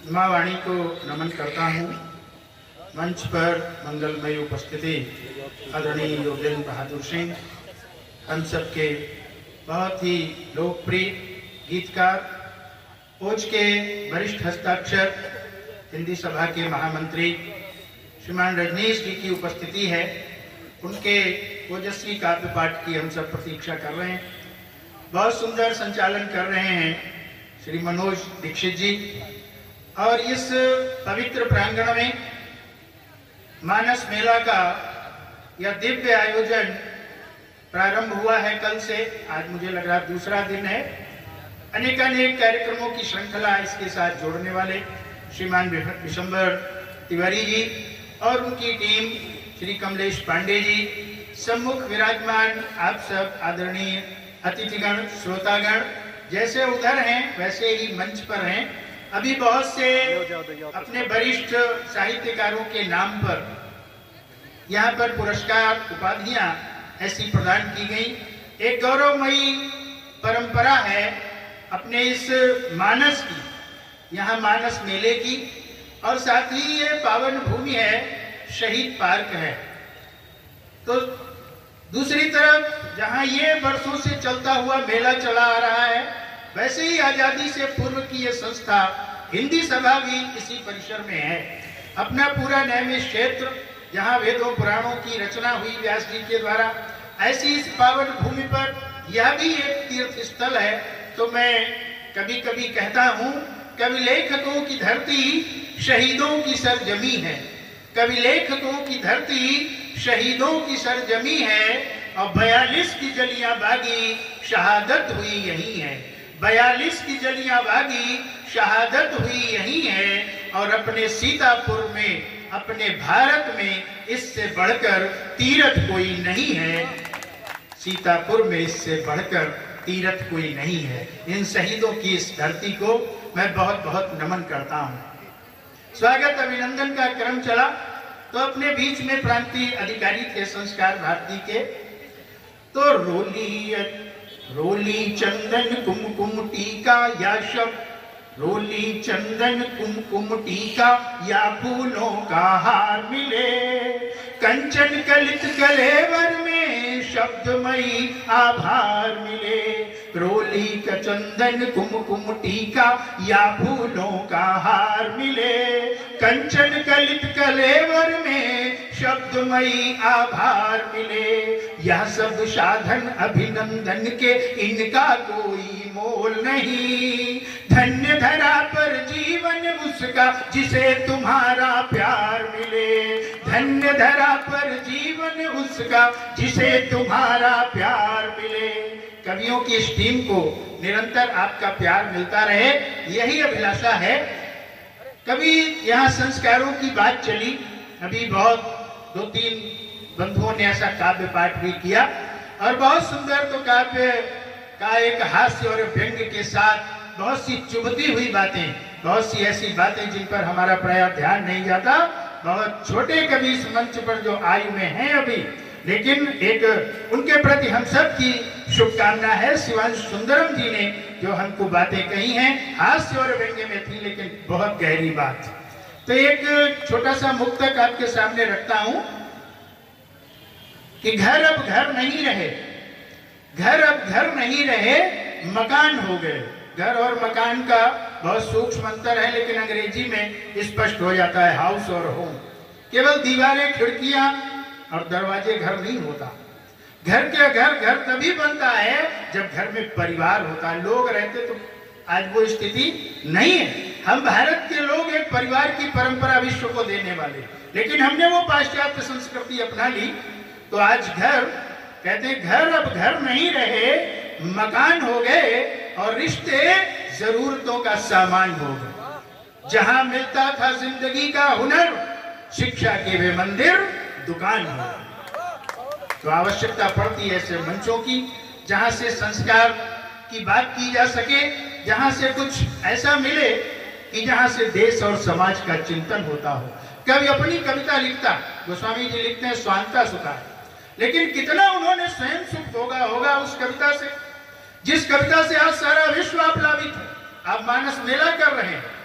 माँ वाणी को नमन करता हूँ। मंच पर मंगलमय उपस्थिति आदरणीय योगेंद्र बहादुर सिंह, हम सबके बहुत ही लोकप्रिय गीतकार, ओज के वरिष्ठ हस्ताक्षर, हिंदी सभा के महामंत्री श्रीमान रजनीश जी की उपस्थिति है। उनके ओजस्वी काव्य पाठ की हम सब प्रतीक्षा कर रहे हैं। बहुत सुंदर संचालन कर रहे हैं श्री मनोज दीक्षित जी। और इस पवित्र प्रांगण में मानस मेला का यह दिव्य आयोजन प्रारंभ हुआ है कल से। आज मुझे लग रहा दूसरा दिन है। अनेकानेक कार्यक्रमों की श्रृंखला इसके साथ जोड़ने वाले श्रीमान विशंबर तिवारी जी और उनकी टीम, श्री कमलेश पांडे जी, सम्मुख विराजमान आप सब आदरणीय अतिथिगण, श्रोतागण, जैसे उधर हैं वैसे ही मंच पर हैं। अभी बहुत से अपने वरिष्ठ साहित्यकारों के नाम पर यहाँ पर पुरस्कार, उपाधियां ऐसी प्रदान की गई। एक गौरवमयी परंपरा है अपने इस मानस की, यहाँ मानस मेले की, और साथ ही ये पावन भूमि है, शहीद पार्क है। तो दूसरी तरफ जहाँ ये वर्षों से चलता हुआ मेला चला आ रहा है, वैसे ही आजादी से पूर्व की ये संस्था हिंदी सभा भी इसी परिसर में है। अपना पूरा नैमिष क्षेत्र जहाँ वेदों पुराणों की रचना हुई व्यास जी के द्वारा, ऐसी इस पावन भूमि पर यह भी एक तीर्थ स्थल है। तो मैं कभी कभी कहता हूँ, कवि लेखकों की धरती शहीदों की सरजमी है। कवि लेखकों की धरती शहीदों की सरजमी है, और 42 की जलियांबागी शहादत हुई यही है। 42 की जलियांबागी शहादत हुई यही है। और अपने सीतापुर में, अपने भारत में इससे बढ़कर तीर्थ कोई नहीं है। सीतापुर में इससे बढ़कर तीर्थ कोई नहीं है। इन शहीदों की इस धरती को मैं बहुत बहुत नमन करता हूँ। स्वागत अभिनंदन का क्रम चला तो अपने बीच में प्रांतीय अधिकारी थे संस्कार भारती के, तो रोली चंदन कुमकुम टीका या शब, रोली चंदन कुमकुम टीका या फूलों का हार मिले, कंचन कलित कलेवर में शब्दमयी आभार मिले। रोली का चंदन कुमकुम टीका या फूलों का हार मिले, कंचन कलित कलेवर में शब्दमयी आभार मिले। यह सब साधन अभिनंदन के, इनका कोई मोल नहीं। धन्य धरा पर जीवन उसका जिसे तुम्हारा प्यार मिले। धन्य धरा पर जीवन उसका जिसे तुम्हारा प्यार मिले। कवियों की इस टीम को निरंतर आपका प्यार मिलता रहे, यही अभिलाषा है। कभी यहाँ संस्कारों की बात चली, अभी बहुत 2-3 बंधुओं ने ऐसा काव्य पाठ भी किया, और बहुत सुंदर तो काव्य का एक हास्य और व्यंग्य के साथ बहुत सी चुभती हुई बातें, बहुत सी ऐसी बातें जिन पर हमारा प्राय ध्यान नहीं जाता। बहुत छोटे कवि इस मंच पर जो आयु में हैं अभी, लेकिन एक उनके प्रति हम सब की शुभकामना है। शिवांश सुंदरम जी ने जो हमको बातें कही हैं, हास्य और व्यंग्य में थी, लेकिन बहुत गहरी बात। तो एक छोटा सा मुक्तक आपके सामने रखता हूं कि घर अब घर नहीं रहे, घर अब घर नहीं रहे, मकान हो गए। घर और मकान का बहुत सूक्ष्म अंतर है, लेकिन अंग्रेजी में स्पष्ट हो जाता है हाउस और होम। केवल दीवारें, खिड़कियां और दरवाजे घर नहीं होता। घर के घर तभी बनता है जब घर में परिवार होता है, लोग रहते। तो आज वो स्थिति नहीं है। हम भारत के लोग एक परिवार की परंपरा विश्व को देने वाले, लेकिन हमने वो पाश्चात्य संस्कृति अपना ली। तो आज घर, कहते हैं घर अब घर नहीं रहे, मकान हो गए, और रिश्ते जरूरतों का सामान हो गए। जहां मिलता था जिंदगी का हुनर, शिक्षा के वे मंदिर दुकान हो। तो आवश्यकता पड़ती है ऐसे मंचों की, जहां से संस्कार की बात की जा सके, जहां से कुछ ऐसा मिले कि जहां से देश और समाज का चिंतन होता हो। कवि अपनी कविता लिखता, गोस्वामी जी लिखते हैं स्वांता सुखा, लेकिन कितना उन्होंने स्वयं सुख भोगा होगा उस कविता से, जिस कविता से आज सारा विश्व आप्लावित है। आप मानस मेला कर रहे हैं,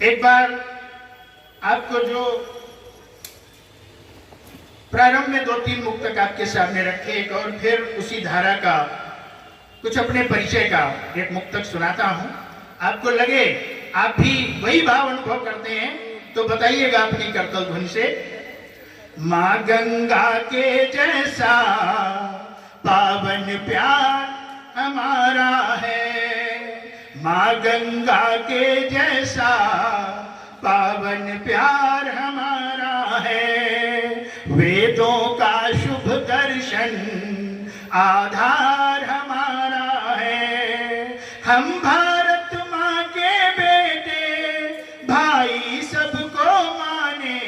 एक बार आपको जो प्रारंभ में 2-3 मुक्तक आपके सामने रखे, एक और फिर उसी धारा का कुछ अपने परिचय का एक मुक्तक सुनाता हूं। आपको लगे आप भी वही भाव अनुभव करते हैं तो बताइएगा अपनी करतल ध्वनि से। माँ गंगा के जैसा पावन प्यार हमारा है, माँ गंगा के जैसा पावन प्यार हमारा है। वेदों का शुभ दर्शन आधार हमारा है। हम भारत माँ के बेटे भाई सबको माने,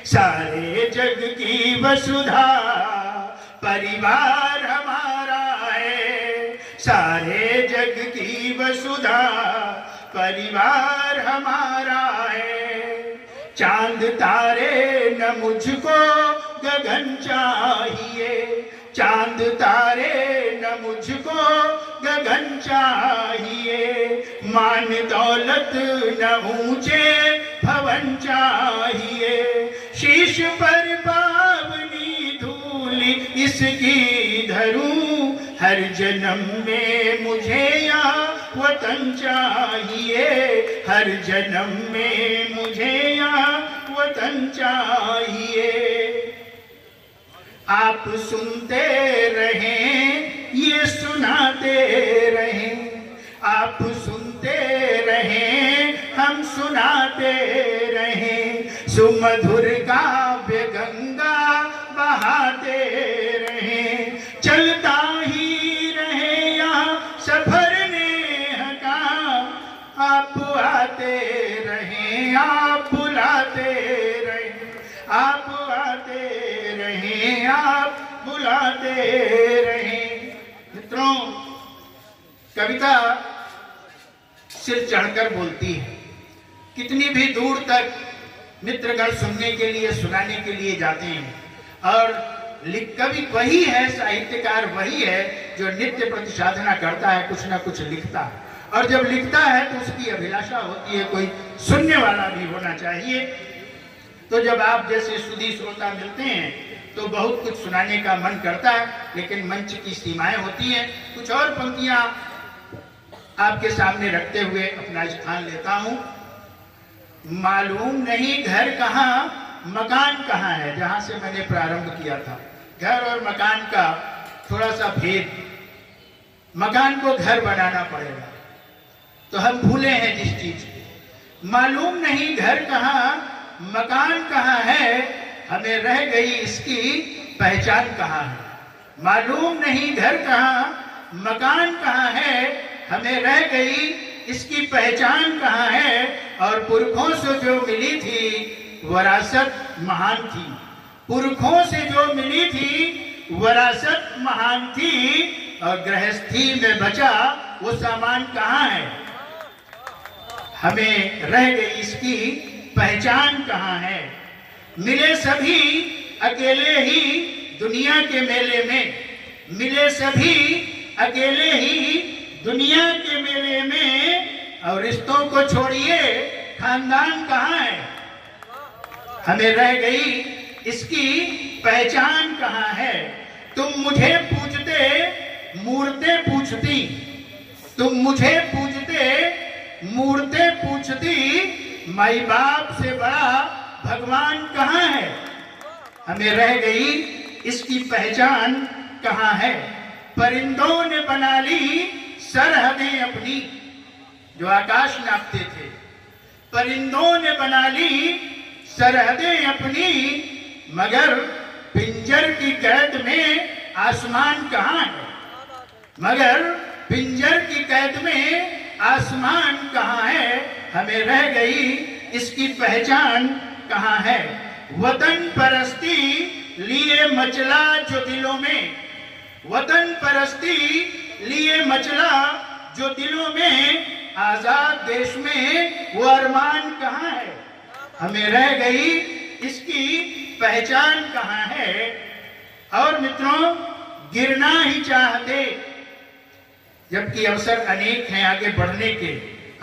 सारे जग की वसुधा परिवार हमारा है। सारे जग की वसुधा परिवार हमारा है। चांद तारे न मुझको गगन चाहिए, चांद तारे न मुझको गगन चाहिए। मान दौलत न ऊंचे भवन चाहिए, शीश पर पावनी धूल इसकी धरूं। हर जन्म में मुझे यहाँ वतन चाहिए, हर जन्म में मुझे यहाँ वतन चाहिए। आप सुनते रहें ये सुनाते रहें, आप सुनते रहें हम सुनाते रहें। सुमधुर काव्य गंगा बहाते रहें, चलता ही रहे यहाँ सफर नेह का। आप आते रहें, आप बुलाते रहें, आप आते रहें, आप बुलाते रहें। मित्रों, कविता सिर चढ़कर बोलती है। कितनी भी दूर तक मित्रगण सुनने के लिए, सुनाने के लिए जाते हैं। और कवि वही है, साहित्यकार वही है जो नित्य प्रति साधना करता है, कुछ ना कुछ लिखता है। और जब लिखता है तो उसकी अभिलाषा होती है कोई सुनने वाला भी होना चाहिए। तो जब आप जैसे सुधी श्रोता मिलते हैं तो बहुत कुछ सुनाने का मन करता है, लेकिन मंच की सीमाएं होती हैं। कुछ और पंक्तियां आपके सामने रखते हुए अपना स्थान लेता हूं। मालूम नहीं घर कहाँ मकान कहाँ है, जहां से मैंने प्रारंभ किया था। घर और मकान का थोड़ा सा भेद, मकान को घर बनाना पड़ेगा तो हम भूले हैं जिस चीज को। मालूम नहीं घर कहाँ मकान कहाँ है, हमें रह गई इसकी पहचान कहाँ है। मालूम नहीं घर कहाँ मकान कहाँ है, हमें रह गई इसकी पहचान कहाँ है। और पुरखों से जो मिली थी वरासत महान थी, पुरखों से जो मिली थी वरासत महान थी। और गृहस्थी में बचा वो सामान कहाँ है, हमें रह गई इसकी पहचान कहाँ है। मिले सभी अकेले ही दुनिया के मेले में, मिले सभी अकेले ही दुनिया के मेले में। और रिश्तों को छोड़िए खानदान कहाँ है, हमें रह गई इसकी पहचान कहाँ है। तुम मुझे पूजते मूर्तें पूछती, तुम मुझे पूजते मूर्तें पूछती। माई बाप से बड़ा भगवान कहाँ है, हमें रह गई इसकी पहचान कहाँ है। परिंदों ने बना ली सरहदें अपनी, जो आकाश नापते थे। परिंदों ने बना ली सरहदें अपनी, मगर पिंजर की कैद में आसमान कहाँ है, मगर पिंजर की कैद में आसमान कहाँ है। हमें रह गई इसकी पहचान कहाँ है। वतन परस्ती लिए मचला जो दिलों में, वतन परस्ती लिए मचला जो दिलों में। आजाद देश में वो अरमान कहाँ है, हमें रह गई इसकी पहचान कहाँ है। और मित्रों, गिरना ही चाहते, जबकि अवसर अनेक हैं आगे बढ़ने के,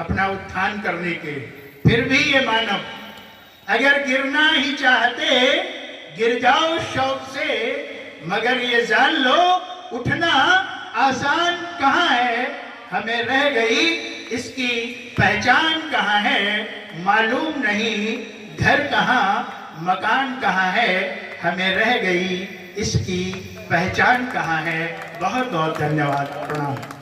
अपना उत्थान करने के, फिर भी ये मानव अगर गिरना ही चाहते गिर जाओ शौक से, मगर ये जान लो उठना आसान कहाँ है, हमें रह गई इसकी पहचान कहाँ है। मालूम नहीं घर कहाँ मकान कहाँ है, हमें रह गई इसकी पहचान कहाँ है। बहुत बहुत धन्यवाद, प्रणाम।